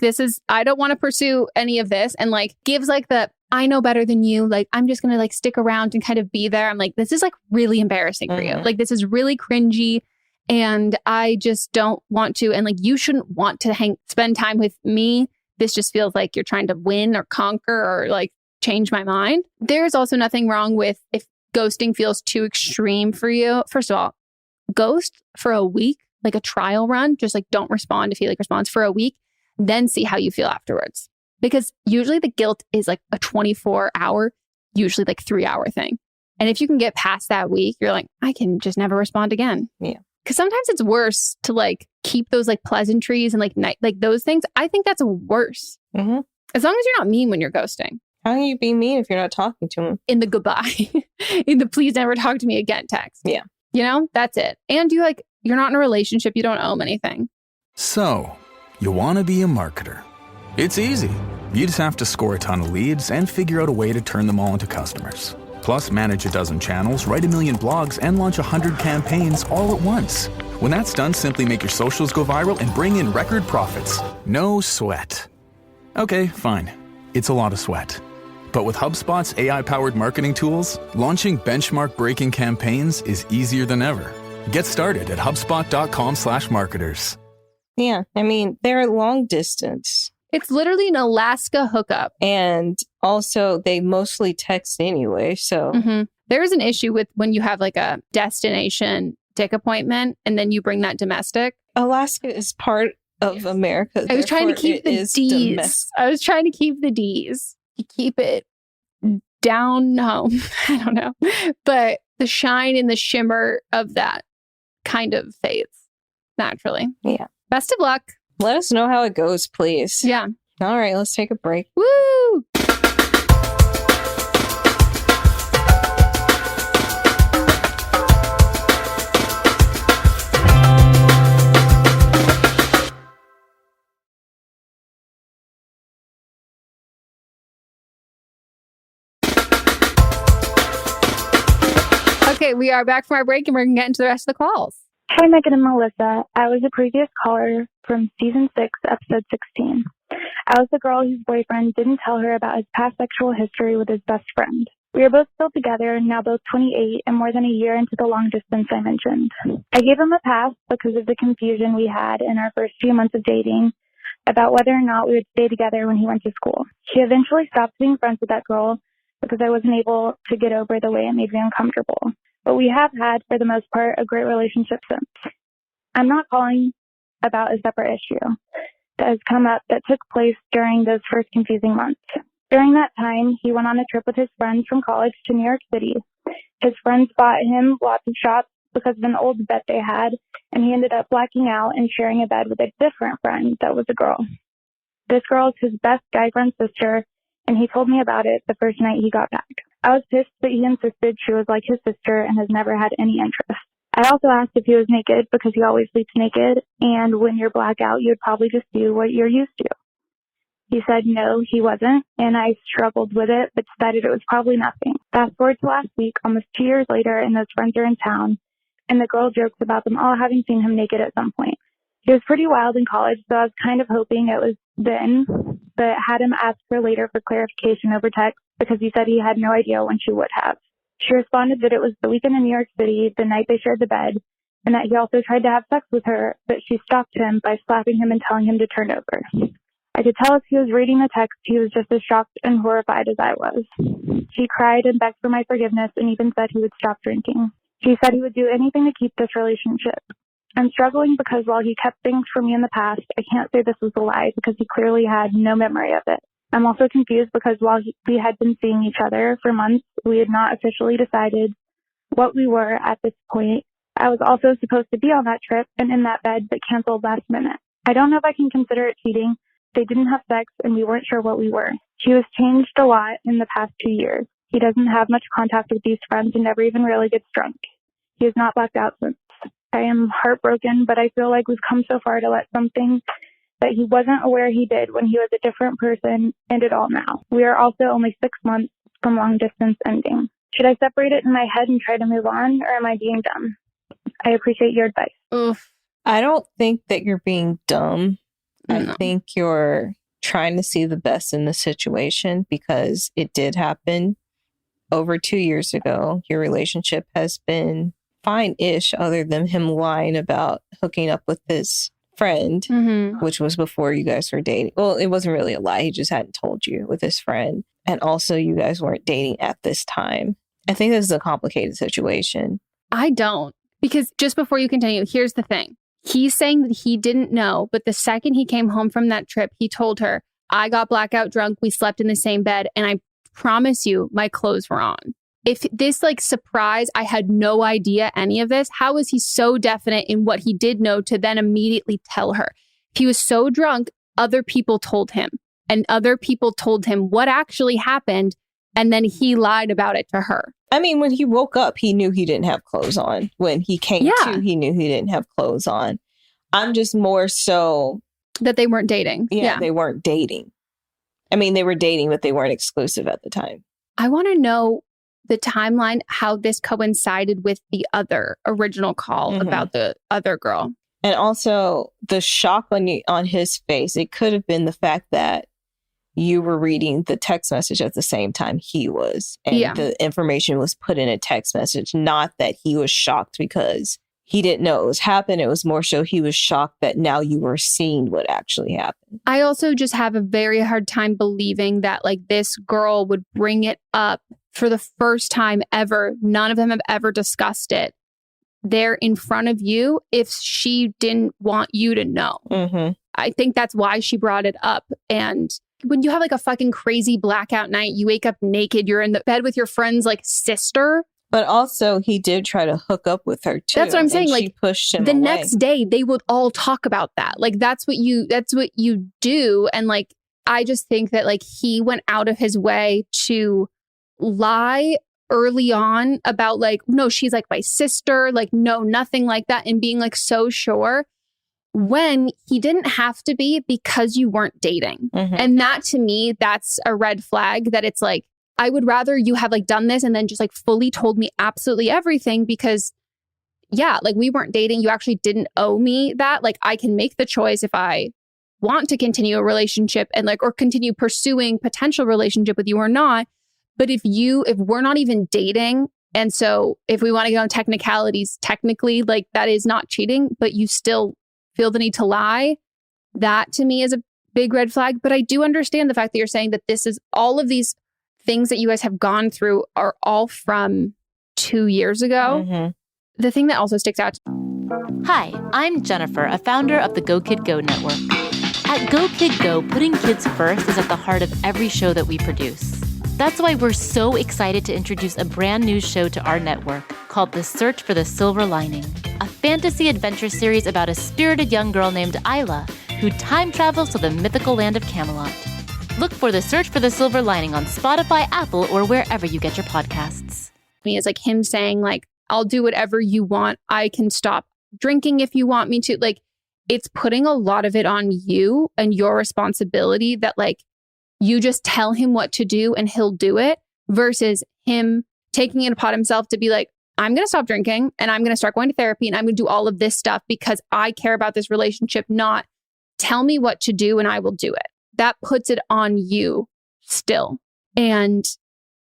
I don't want to pursue any of this. And like, gives like the, I know better than you. Like, I'm just going to like stick around and kind of be there. I'm like, this is like really embarrassing for you. Like, this is really cringy. And I just don't want to. And like, you shouldn't want to spend time with me. This just feels like you're trying to win or conquer or like change my mind. There's also nothing wrong with if ghosting feels too extreme for you. First of all, ghost for a week, like a trial run, just like don't respond if he like responds for a week, then see how you feel afterwards. Because usually the guilt is like a 24-hour, usually like 3-hour thing. And if you can get past that week, you're like, I can just never respond again. Yeah. Because sometimes it's worse to like keep those like pleasantries and like like those things. I think that's worse. Mm-hmm. As long as you're not mean when you're ghosting. How can you be mean if you're not talking to him? In the goodbye, in the please never talk to me again text. Yeah. You know, that's it. And you're not in a relationship. You don't owe him anything. So, you want to be a marketer. It's easy. You just have to score a ton of leads and figure out a way to turn them all into customers. Plus, manage a dozen channels, write 1 million blogs, and launch 100 campaigns all at once. When that's done, simply make your socials go viral and bring in record profits. No sweat. Okay, fine. It's a lot of sweat. But with HubSpot's AI-powered marketing tools, launching benchmark-breaking campaigns is easier than ever. Get started at HubSpot.com/marketers. Yeah, I mean, they're long distance. It's literally an Alaska hookup. And also, they mostly text anyway, so... Mm-hmm. There is an issue with when you have like a destination dick appointment and then you bring that domestic. Alaska is part of America. I was trying to keep the D's. I was trying to keep the D's. You keep it down home. I don't know. But the shine and the shimmer of that kind of fades naturally. Yeah. Best of luck. Let us know how it goes, please. Yeah. All right, let's take a break. Woo! Okay, we are back from our break and we're going to get into the rest of the calls. Hi, Megan and Melissa. I was a previous caller from season 6, episode 16. I was the girl whose boyfriend didn't tell her about his past sexual history with his best friend. We are both still together, now both 28 and more than a year into the long distance I mentioned. I gave him a pass because of the confusion we had in our first few months of dating about whether or not we would stay together when he went to school. He eventually stopped being friends with that girl because I wasn't able to get over the way it made me uncomfortable. But we have had, for the most part, a great relationship since. I'm not calling about a separate issue that has come up that took place during those first confusing months. During that time, he went on a trip with his friends from college to New York City. His friends bought him lots of shots because of an old bet they had, and he ended up blacking out and sharing a bed with a different friend that was a girl. This girl is his best guy friend's sister, and he told me about it the first night he got back. I was pissed that he insisted she was like his sister and has never had any interest. I also asked if he was naked because he always sleeps naked, and when you're blackout, you'd probably just do what you're used to. He said no, he wasn't, and I struggled with it, but decided it was probably nothing. Fast forward to last week, almost 2 years later, and those friends are in town, and the girl jokes about them all having seen him naked at some point. He was pretty wild in college, so I was kind of hoping it was then, but had him ask her later for clarification over text, because he said he had no idea when she would have. She responded that it was the weekend in New York City, the night they shared the bed, and that he also tried to have sex with her, but she stopped him by slapping him and telling him to turn over. I could tell as he was reading the text, he was just as shocked and horrified as I was. He cried and begged for my forgiveness and even said he would stop drinking. He said he would do anything to keep this relationship. I'm struggling because while he kept things from me in the past, I can't say this was a lie because he clearly had no memory of it. I'm also confused because while we had been seeing each other for months, we had not officially decided what we were at this point. I was also supposed to be on that trip and in that bed, but canceled last minute. I don't know if I can consider it cheating. They didn't have sex and we weren't sure what we were. He was changed a lot in the past 2 years. He doesn't have much contact with these friends and never even really gets drunk. He has not blacked out since. I am heartbroken, but I feel like we've come so far to let something that he wasn't aware he did when he was a different person end it all now. We are also only 6 months from long distance ending. Should I separate it in my head and try to move on, or am I being dumb? I appreciate your advice. Oof. I don't think that you're being dumb. I think you're trying to see the best in the situation because it did happen over 2 years ago. Your relationship has been fine-ish other than him lying about hooking up with his friend, which was before you guys were dating. Well, it wasn't really a lie. He just hadn't told you with his friend. And also you guys weren't dating at this time. I think this is a complicated situation. I don't. Because just before you continue, here's the thing. He's saying that he didn't know, but the second he came home from that trip, he told her, I got blackout drunk, we slept in the same bed, and I promise you, my clothes were on. If this surprise, I had no idea any of this, how was he so definite in what he did know to then immediately tell her? If he was so drunk, other people told him, and other people told him what actually happened, and then he lied about it to her. I mean, when he woke up, he knew he didn't have clothes on. When he came to, he knew he didn't have clothes on. I'm just more so... that they weren't dating. Yeah, they weren't dating. I mean, they were dating, but they weren't exclusive at the time. I want to know the timeline, how this coincided with the other original call about the other girl. And also the shock on his face. It could have been the fact that you were reading the text message at the same time he was. And the information was put in a text message, not that he was shocked because he didn't know it was happening. It was more so he was shocked that now you were seeing what actually happened. I also just have a very hard time believing that this girl would bring it up for the first time ever. None of them have ever discussed it there in front of you if she didn't want you to know. I think that's why she brought it up. And when you have a fucking crazy blackout night, you wake up naked, you're in the bed with your friend's sister. But also he did try to hook up with her too. That's what I'm saying. She pushed him the away. Next day they would all talk about that. That's what you do. And I just think that he went out of his way to lie early on about no, she's my sister, no, nothing like that, and being so sure when he didn't have to be because you weren't dating. And that to me, that's a red flag that it's I would rather you have done this and then just fully told me absolutely everything because we weren't dating. You actually didn't owe me that. I can make the choice if I want to continue a relationship and or continue pursuing potential relationship with you or not. But if we're not even dating, and so if we want to get on technicalities, technically that is not cheating, but you still feel the need to lie, that to me is a big red flag. But I do understand the fact that you're saying that this is all of these things that you guys have gone through are all from 2 years ago. The thing that also sticks out. Hi, I'm Jennifer, a founder of the Go Kid Go network. At Go Kid Go, putting kids first is at the heart of every show that we produce. That's why we're so excited to introduce a brand new show to our network called The Search for the Silver Lining, a fantasy adventure series about a spirited young girl named Isla who time travels to the mythical land of Camelot. Look for The Search for the Silver Lining on Spotify, Apple, or wherever you get your podcasts. Me is him saying I'll do whatever you want. I can stop drinking if you want me to. It's putting a lot of it on you and your responsibility that you just tell him what to do and he'll do it versus him taking it upon himself to be I'm going to stop drinking and I'm going to start going to therapy and I'm going to do all of this stuff because I care about this relationship, not tell me what to do and I will do it. That puts it on you still. And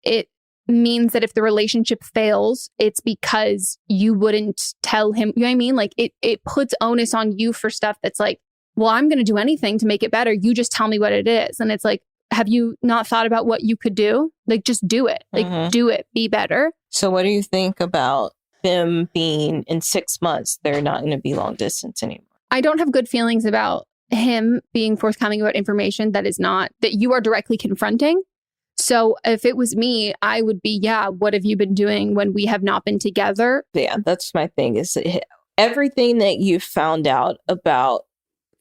it means that if the relationship fails, it's because you wouldn't tell him. You know what I mean? Like it puts onus on you for stuff that's like, well, I'm going to do anything to make it better. You just tell me what it is. And it's like, have you not thought about what you could do? Like, just do it. Like, do it. Be better. So what do you think about them being in 6 months? They're not going to be long distance anymore. I don't have good feelings about him being forthcoming about information that is not, that you are directly confronting. So if it was me, I would be, yeah, what have you been doing when we have not been together? Yeah, that's my thing is everything that you found out about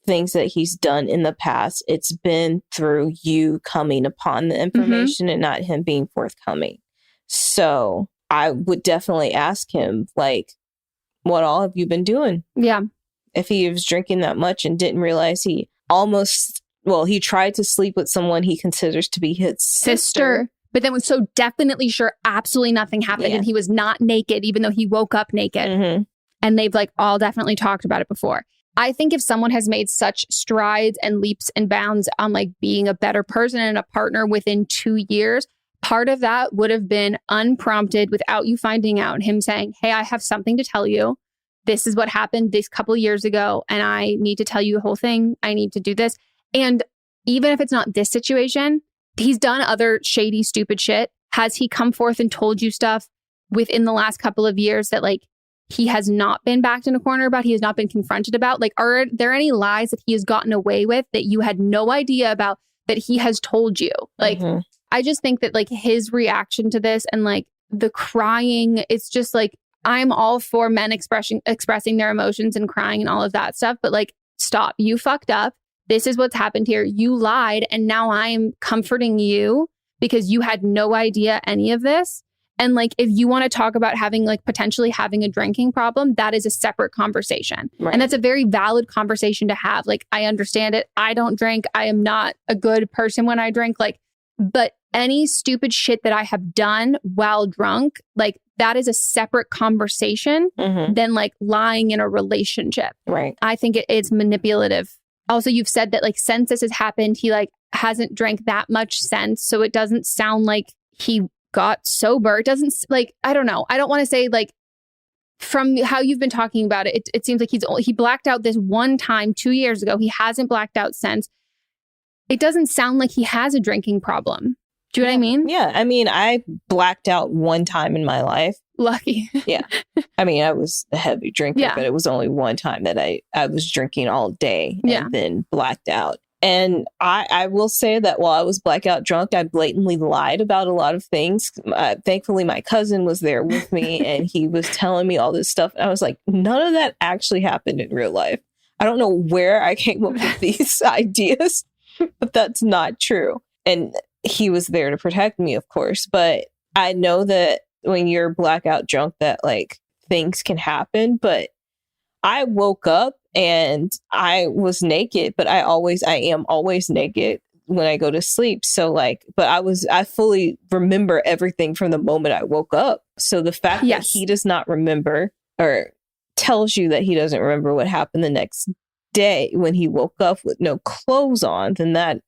things that he's done in the past, it's been through you coming upon the information and not him being forthcoming. So I would definitely ask him, like, what all have you been doing? Yeah. If he was drinking that much and didn't realize he he tried to sleep with someone he considers to be his sister. But then was so definitely sure absolutely nothing happened and he was not naked, even though he woke up naked. And they've like all definitely talked about it before. I think if someone has made such strides and leaps and bounds on like being a better person and a partner within 2 years, part of that would have been unprompted without you finding out, him saying, hey, I have something to tell you. This is what happened this couple of years ago. And I need to tell you the whole thing. I need to do this. And even if it's not this situation, he's done other shady, stupid shit. Has he come forth and told you stuff within the last couple of years that like he has not been backed in a corner about, he has not been confronted about? Like, are there any lies that he has gotten away with that you had no idea about that he has told you? Like, I just think that like his reaction to this and like the crying, it's just like, I'm all for men expressing their emotions and crying and all of that stuff. But like, stop, you fucked up. This is what's happened here. You lied. And now I'm comforting you because you had no idea any of this. And like, if you want to talk about having like potentially having a drinking problem, that is a separate conversation. Right. And that's a very valid conversation to have. Like, I understand it. I don't drink. I am not a good person when I drink. Like, but any stupid shit that I have done while drunk, like that is a separate conversation than like lying in a relationship. Right. I think it's manipulative. Also, you've said that like since this has happened, he like hasn't drank that much since. So it doesn't sound like he got sober. It doesn't like, I don't know. I don't want to say like from how you've been talking about it, it seems like he blacked out this one time 2 years ago. He hasn't blacked out since. It doesn't sound like he has a drinking problem. Do you know what I mean? Yeah. I mean, I blacked out one time in my life. Lucky. Yeah. I mean, I was a heavy drinker, but it was only one time that I was drinking all day and then blacked out. And I will say that while I was blackout drunk, I blatantly lied about a lot of things. Thankfully, my cousin was there with me and he was telling me all this stuff. And I was like, none of that actually happened in real life. I don't know where I came up with these ideas, but that's not true. And he was there to protect me, of course. But I know that when you're blackout drunk, that like things can happen. But I woke up and I was naked, but I am always naked when I go to sleep. So like, but I fully remember everything from the moment I woke up. So the fact that he does not remember or tells you that he doesn't remember what happened the next day when he woke up with no clothes on, then that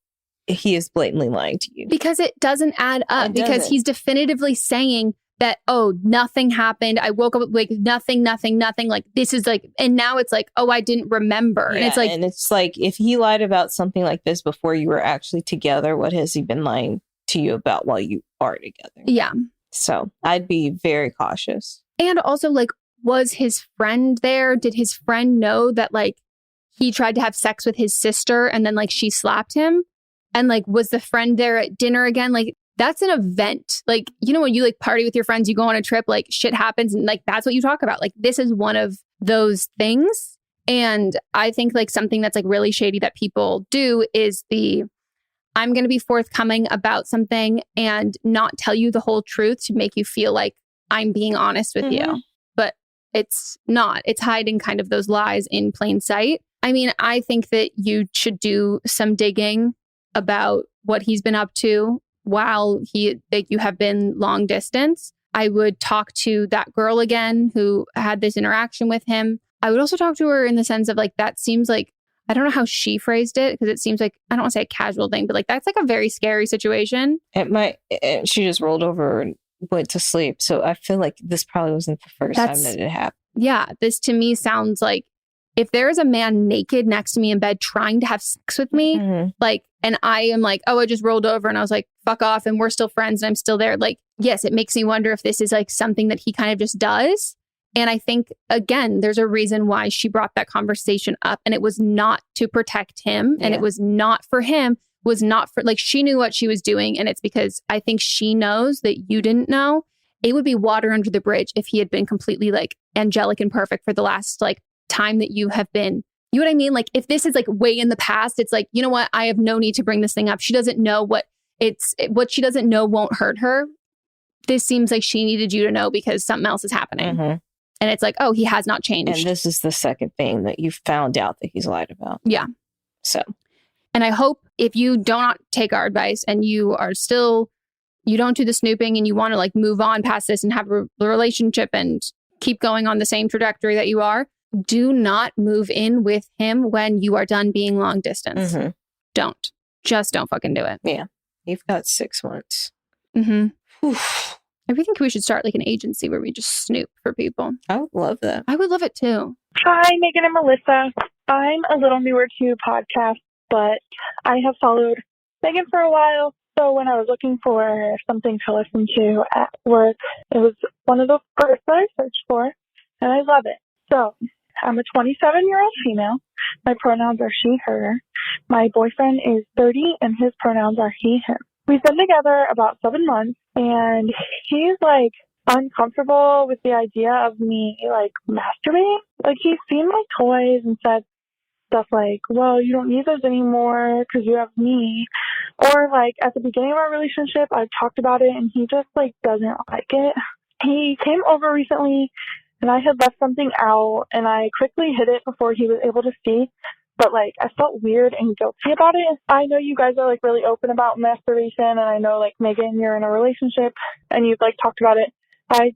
he is blatantly lying to you. Because it doesn't add up. Because he's definitively saying that, oh, nothing happened. I woke up like nothing. Like this is like, and now it's like, oh, I didn't remember. Yeah, and it's like, if he lied about something like this before you were actually together, what has he been lying to you about while you are together? Yeah. So I'd be very cautious. And also, like, was his friend there? Did his friend know that like he tried to have sex with his sister and then like she slapped him? And like, was the friend there at dinner again? Like, that's an event. Like, you know, when you like party with your friends, you go on a trip, like shit happens. And like, that's what you talk about. Like, this is one of those things. And I think like something that's like really shady that people do is I'm going to be forthcoming about something and not tell you the whole truth to make you feel like I'm being honest with you. But it's not. It's hiding kind of those lies in plain sight. I mean, I think that you should do some digging about what he's been up to while you have been long distance. I would talk to that girl again who had this interaction with him. I would also talk to her in the sense of like, that seems like I don't know how she phrased it because it seems like, I don't want to say a casual thing, but like that's like a very scary situation. She just rolled over and went to sleep. So I feel like this probably wasn't the first time that it happened. Yeah, this to me sounds like if there is a man naked next to me in bed trying to have sex with me, like, and I am like, oh, I just rolled over and I was like, fuck off, and we're still friends and I'm still there. Like, yes, it makes me wonder if this is like something that he kind of just does. And I think, again, there's a reason why she brought that conversation up, and it was not to protect him, and it was not for him, was not for, like, she knew what she was doing, and it's because I think she knows that you didn't know. It would be water under the bridge if he had been completely like angelic and perfect for the last like time that you have been. You know what I mean? Like, if this is like way in the past, it's like, you know what? I have no need to bring this thing up. She doesn't know what she doesn't know won't hurt her. This seems like she needed you to know because something else is happening. And it's like, oh, he has not changed. And this is the second thing that you found out that he's lied about. Yeah. So, and I hope if you do not take our advice and you are still, you don't do the snooping and you want to like move on past this and have a relationship and keep going on the same trajectory that you are, do not move in with him when you are done being long distance. Don't. Just don't fucking do it. Yeah. You've got 6 months. I really think we should start like an agency where we just snoop for people. I would love that. I would love it too. Hi, Megan and Melissa. I'm a little newer to podcasts, but I have followed Megan for a while. So when I was looking for something to listen to at work, it was one of the first that I searched for, and I love it. So I'm a 27-year-old female. My pronouns are she, her. My boyfriend is 30, and his pronouns are he, him. We've been together about 7 months, and he's like uncomfortable with the idea of me like masturbating. Like, he's seen my toys and said stuff like, well, you don't need those anymore because you have me. Or like at the beginning of our relationship, I've talked about it and he just like doesn't like it. He came over recently and I had left something out and I quickly hid it before he was able to see. But like, I felt weird and guilty about it. I know you guys are like really open about masturbation, and I know like Megan, you're in a relationship and you've like talked about it. I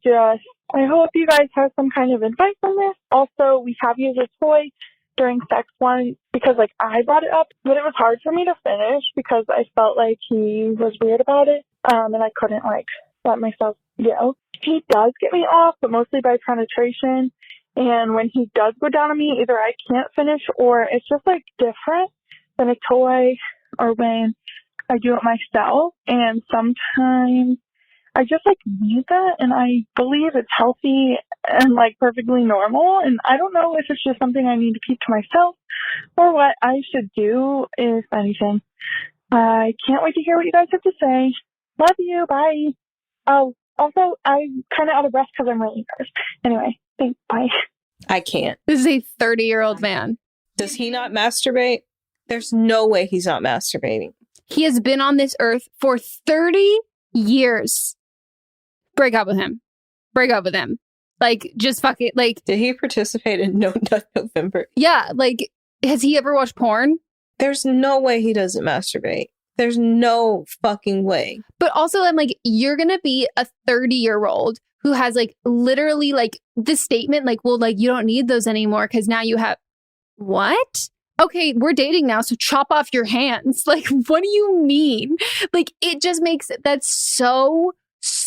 hope you guys have some kind of advice on this. Also, we have used a toy during sex once because like I brought it up, but it was hard for me to finish because I felt like he was weird about it, and I couldn't like let myself go. He does get me off, but mostly by penetration. And when he does go down on me, either I can't finish or it's just like different than a toy or when I do it myself. And sometimes I just like need that, and I believe it's healthy and like perfectly normal. And I don't know if it's just something I need to keep to myself or what I should do, if anything. I can't wait to hear what you guys have to say. Love you. Bye. Oh, also, I'm kind of out of breath because I'm really nervous. Anyway, thanks. Bye. I can't. This is a 30-year-old man. Does he not masturbate? There's no way he's not masturbating. He has been on this earth for 30 years. Break up with him. Break up with him. Like, just fuck it. Like, did he participate in No Nut November? Yeah. Like, has he ever watched porn? There's no way he doesn't masturbate. There's no fucking way. But also, I'm like, you're going to be a 30-year-old who has like literally like the statement like, well, like you don't need those anymore because now you have what? Okay, we're dating now, so chop off your hands. Like, what do you mean? Like, it just makes that's so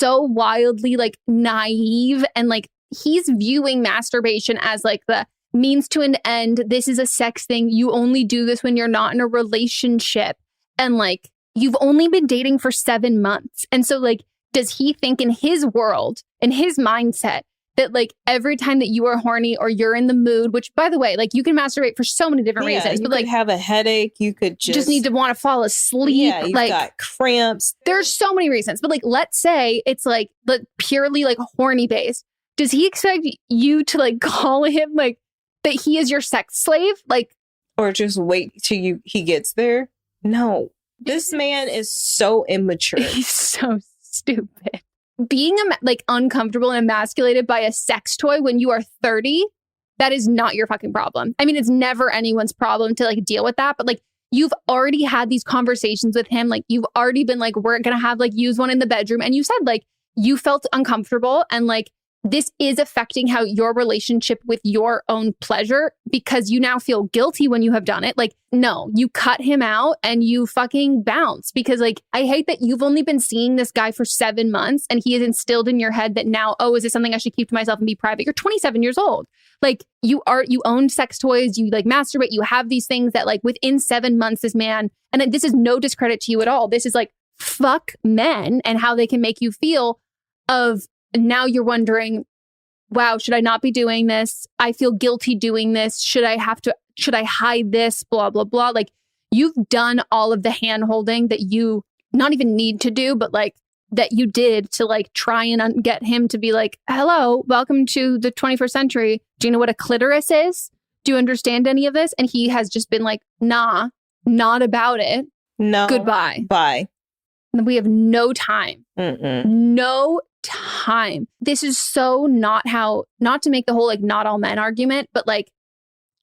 wildly like naive, and like he's viewing masturbation as like the means to an end. This is a sex thing. You only do this when you're not in a relationship. And like, you've only been dating for 7 months. And so like, does he think in his world, in his mindset, that like every time that you are horny or you're in the mood, which by the way, like you can masturbate for so many different reasons, you but like have a headache, you could just need to want to fall asleep. Yeah, you've like got cramps. There's so many reasons, but like, let's say it's like purely like horny based. Does he expect you to like call him like that he is your sex slave? Like, or just wait till he gets there? No, this man is so immature. He's so stupid. Being like uncomfortable and emasculated by a sex toy when you are 30, that is not your fucking problem. I mean, it's never anyone's problem to like deal with that, but like you've already had these conversations with him. Like you've already been like, we're going to have like use one in the bedroom. And you said like you felt uncomfortable and like this is affecting how your relationship with your own pleasure because you now feel guilty when you have done it. Like, no, you cut him out and you fucking bounce because like, I hate that you've only been seeing this guy for 7 months and he has instilled in your head that now, oh, is this something I should keep to myself and be private? You're 27 years old. Like you own sex toys, you like masturbate, you have these things that like within 7 months, this man, and this is no discredit to you at all. This is like, fuck men and how they can make you feel of now you're wondering, wow, should I not be doing this? I feel guilty doing this. Should I hide this? Blah, blah, blah. Like you've done all of the hand holding that you not even need to do, but like that you did to like try and get him to be like, hello, welcome to the 21st century. Do you know what a clitoris is? Do you understand any of this? And he has just been like, nah, not about it. No. Goodbye. Bye. And we have no time. Mm-mm. No time. This is so not to make the whole like not all men argument, but like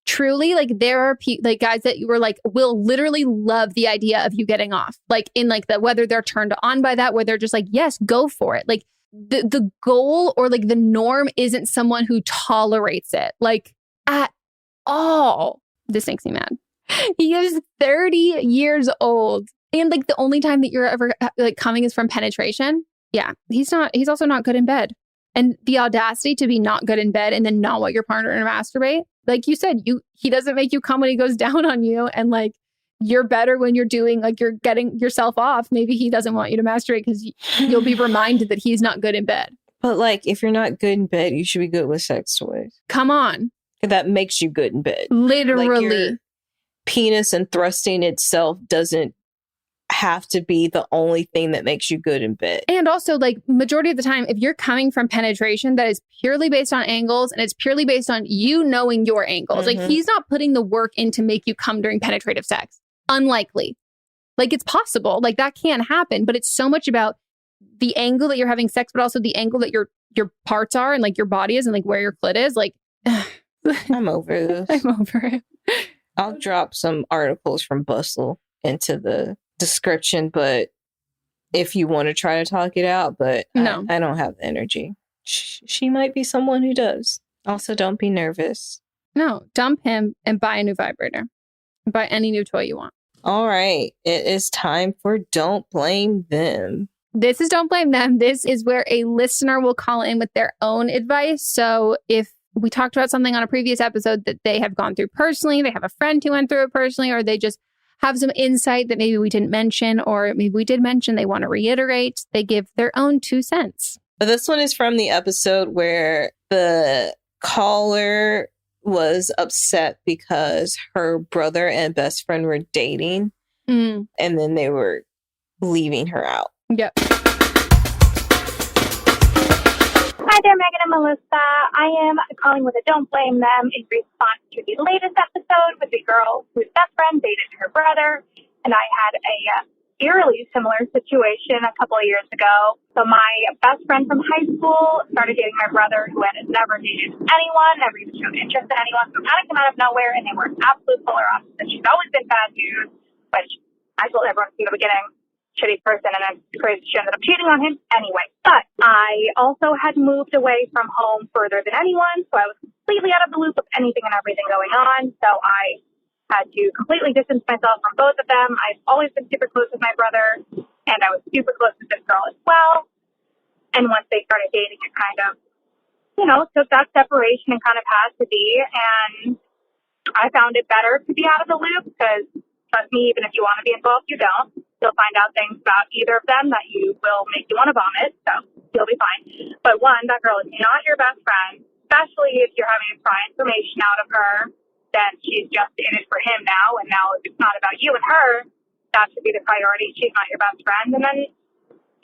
truly like there are like guys that you were like will literally love the idea of you getting off, like in like the whether they're turned on by that, where they're just like, yes, go for it. Like the goal or like the norm isn't someone who tolerates it like at all. This makes me mad. He is 30 years old. And like the only time that you're ever like coming is from penetration. Yeah, he's also not good in bed. And the audacity to be not good in bed and then not want your partner to masturbate. Like you said, he doesn't make you come when he goes down on you. And like, you're better when you're doing, like you're getting yourself off. Maybe he doesn't want you to masturbate because you'll be reminded that he's not good in bed. But like, if you're not good in bed, you should be good with sex toys. Come on. That makes you good in bed. Literally. Like your penis and thrusting itself doesn't have to be the only thing that makes you good in bed. And also, like, majority of the time, if you're coming from penetration, that is purely based on angles and it's purely based on you knowing your angles. Mm-hmm. Like, he's not putting the work in to make you come during penetrative sex. Unlikely. Like, it's possible. Like, that can happen, but it's so much about the angle that you're having sex, but also the angle that your parts are and, like, your body is and, like, where your clit is. Like, I'm over this. I'm over it. I'll drop some articles from Bustle into the description, but if you want to try to talk it out, but no. I don't have the energy. She might be someone who does. Also, don't be nervous. No, dump him and buy a new vibrator. Buy any new toy you want. All right. It is time for Don't Blame Them. This is Don't Blame Them. This is where a listener will call in with their own advice. So if we talked about something on a previous episode that they have gone through personally, they have a friend who went through it personally, or they just have some insight that maybe we didn't mention, or maybe we did mention, they want to reiterate, they give their own 2 cents. This one is from the episode where the caller was upset because her brother and best friend were dating, and then they were leaving her out. Yep. Hi there, Megan and Melissa. I am calling with a Don't Blame Them in response to the latest episode with the girl whose best friend dated her brother. And I had a eerily similar situation a couple of years ago. So my best friend from high school started dating my brother, who had never dated anyone, never even showed interest in anyone. So kind of came out of nowhere, and they were absolute polar opposites. She's always been bad news, which I told everyone from the beginning. Shitty person, and I'm crazy she ended up cheating on him anyway. But I also had moved away from home further than anyone, so I was completely out of the loop of anything and everything going on. So I had to completely distance myself from both of them. I've always been super close with my brother, and I was super close with this girl as well. And once they started dating, it kind of, took that separation and kind of had to be. And I found it better to be out of the loop because, trust me, even if you want to be involved, you don't. You'll find out things about either of them that you will make you want to vomit, so you'll be fine. But one, that girl is not your best friend, especially if you're having to pry information out of her, then she's just in it for him now, and now if it's not about you and her, that should be the priority. She's not your best friend. And then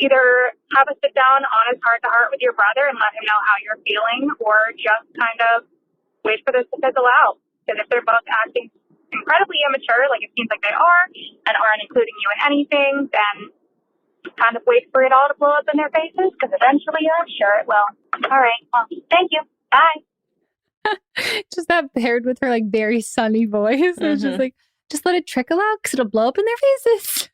either have a sit down, honest heart-to-heart with your brother and let him know how you're feeling, or just kind of wait for this to fizzle out. Because if they're both acting incredibly immature, like it seems like they are, and aren't including you in anything, then kind of wait for it all to blow up in their faces, because eventually I'm sure it will. All right. Well, thank you. Bye. Just that paired with her like very sunny voice. It's just like, just let it trickle out because it'll blow up in their faces.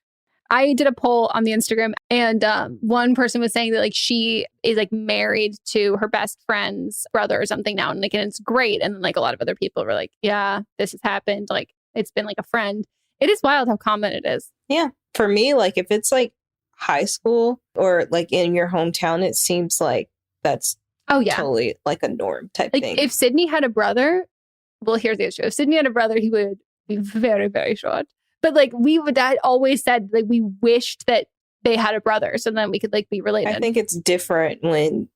I did a poll on the Instagram, and one person was saying that like she is like married to her best friend's brother or something now, and like and it's great. And then like a lot of other people were like, yeah, this has happened. Like it's been like a friend. It is wild how common it is. Yeah. For me, like if it's like high school or like in your hometown, it seems like that's totally like a norm type like, thing. If Sydney had a brother, well, here's the issue. If Sydney had a brother, he would be very, very short. But like Dad always said, like we wished that they had a brother, so then we could like be related. I think it's different when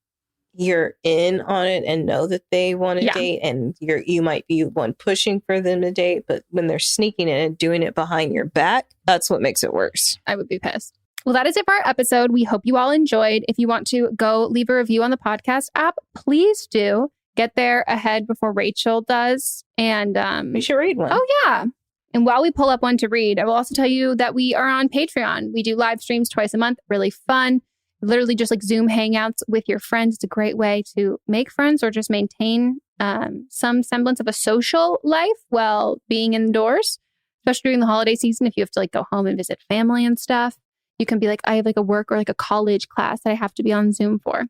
you're in on it and know that they want to date, and you might be one pushing for them to date, but when they're sneaking in and doing it behind your back, that's what makes it worse. I would be pissed. Well, that is it for our episode. We hope you all enjoyed. If you want to go leave a review on the podcast app, please do. Get there ahead before Rachel does. And we should read one. Oh, yeah. And while we pull up one to read, I will also tell you that we are on Patreon. We do live streams twice a month. Really fun. Literally just like Zoom hangouts with your friends. It's a great way to make friends or just maintain some semblance of a social life while being indoors, especially during the holiday season. If you have to like go home and visit family and stuff, you can be like, I have like a work or like a college class that I have to be on Zoom for.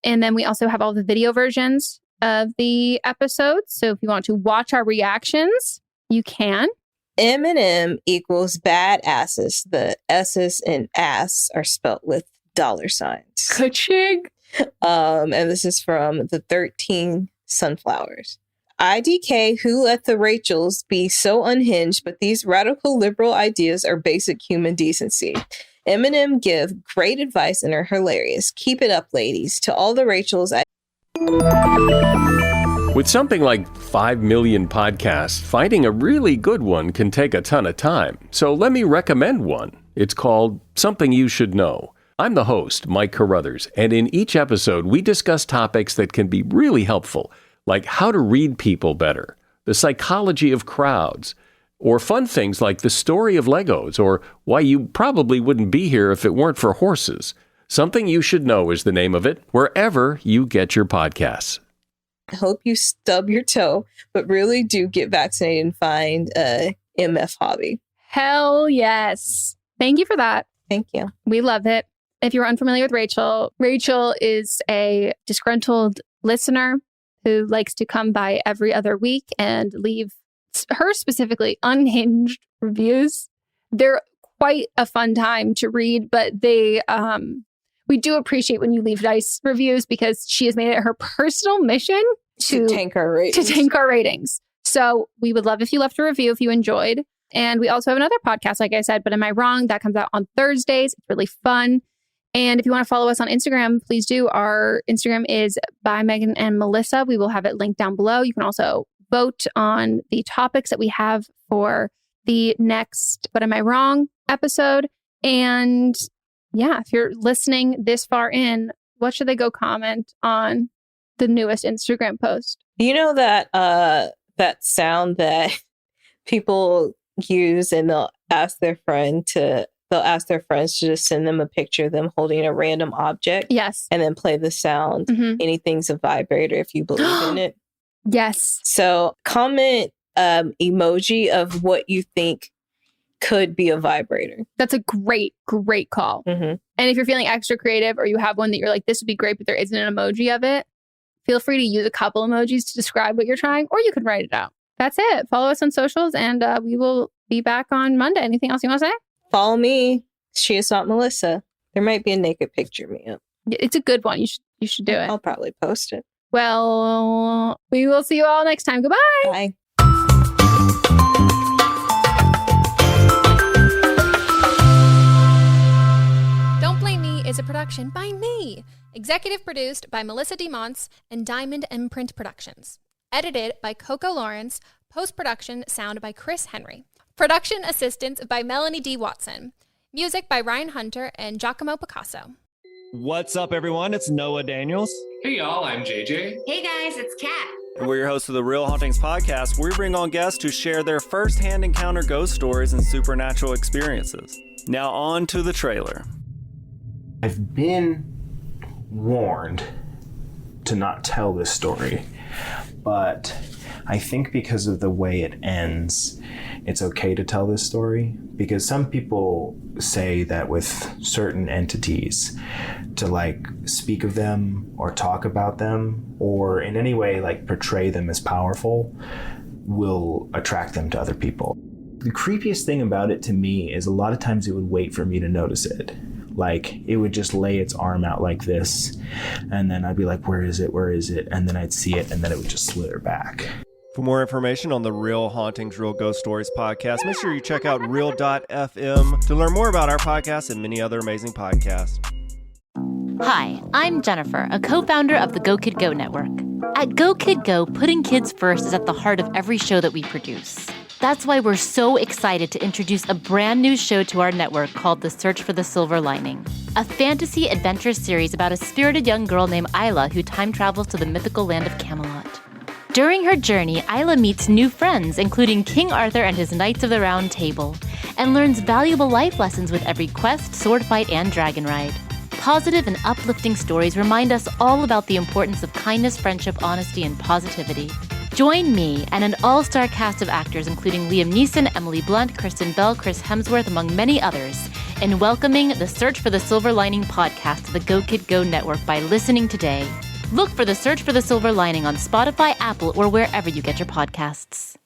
And then we also have all the video versions of the episodes. So if you want to watch our reactions, you can. M&M equals badasses. The S's in ass are spelt with $signs. Ka-ching. And this is from the 13 Sunflowers. IDK, who let the Rachels be so unhinged, but these radical liberal ideas are basic human decency. M&M give great advice and are hilarious. Keep it up, ladies. To all the Rachels. With something like 5 million podcasts, finding a really good one can take a ton of time. So let me recommend one. It's called Something You Should Know. I'm the host, Mike Carruthers, and in each episode, we discuss topics that can be really helpful, like how to read people better, the psychology of crowds, or fun things like the story of Legos, or why you probably wouldn't be here if it weren't for horses. Something You Should Know is the name of it, wherever you get your podcasts. I hope you stub your toe, but really do get vaccinated and find a MF hobby. Hell yes. Thank you for that. Thank you. We love it. If you're unfamiliar with Rachel, Rachel is a disgruntled listener who likes to come by every other week and leave her specifically unhinged reviews. They're quite a fun time to read, but we do appreciate when you leave nice reviews because she has made it her personal mission to tank our ratings. So we would love if you left a review if you enjoyed. And we also have another podcast, like I said, But Am I Wrong? That comes out on Thursdays. It's really fun. And if you want to follow us on Instagram, please do. Our Instagram is by Megan and Melissa. We will have it linked down below. You can also vote on the topics that we have for the next But Am I Wrong episode. And yeah, if you're listening this far in, what should they go comment on the newest Instagram post? You know that that sound that people use and they'll ask their friends to just send them a picture of them holding a random object. Yes. And then play the sound. Mm-hmm. Anything's a vibrator if you believe in it. Yes. So comment emoji of what you think could be a vibrator. That's a great call. Mm-hmm. And if you're feeling extra creative or you have one that you're like, this would be great, but there isn't an emoji of it, feel free to use a couple emojis to describe what you're trying, or you could write it out. That's it. Follow us on socials and we will be back on Monday. Anything else you want to say? Follow me. She is not Melissa. There might be a naked picture of me up. It's a good one. You should do it. I'll probably post it. Well, we will see you all next time. Goodbye. Bye. Don't Blame Me is a production by me. Executive produced by Melissa DeMonts and Diamond Imprint Productions. Edited by Coco Lawrence. Post-production sound by Chris Henry. Production assistance by Melanie D. Watson. Music by Ryan Hunter and Giacomo Picasso. What's up, everyone? It's Noah Daniels. Hey, y'all. I'm JJ. Hey, guys. It's Kat. And we're your hosts of the Real Hauntings podcast, where we bring on guests to share their first-hand encounter ghost stories and supernatural experiences. Now on to the trailer. I've been warned to not tell this story But I think because of the way it ends, it's okay to tell this story, because some people say that with certain entities, to like speak of them or talk about them or in any way like portray them as powerful will attract them to other people. The creepiest thing about it to me is a lot of times it would wait for me to notice it. Like it would just lay its arm out like this, and then I'd be like, where is it? Where is it? And then I'd see it, and then it would just slither back. For more information on the Real Hauntings, Real Ghost Stories podcast, make sure you check out real.fm to learn more about our podcast and many other amazing podcasts. Hi, I'm Jennifer, a co-founder of the Go Kid Go network. At Go Kid Go, putting kids first is at the heart of every show that we produce. That's why we're so excited to introduce a brand new show to our network called The Search for the Silver Lining, a fantasy adventure series about a spirited young girl named Isla who time travels to the mythical land of Camelot. During her journey, Isla meets new friends, including King Arthur and his Knights of the Round Table, and learns valuable life lessons with every quest, sword fight, and dragon ride. Positive and uplifting stories remind us all about the importance of kindness, friendship, honesty, and positivity. Join me and an all-star cast of actors, including Liam Neeson, Emily Blunt, Kristen Bell, Chris Hemsworth, among many others, in welcoming the Search for the Silver Lining podcast to the Go Kid Go network by listening today. Look for the Search for the Silver Lining on Spotify, Apple, or wherever you get your podcasts.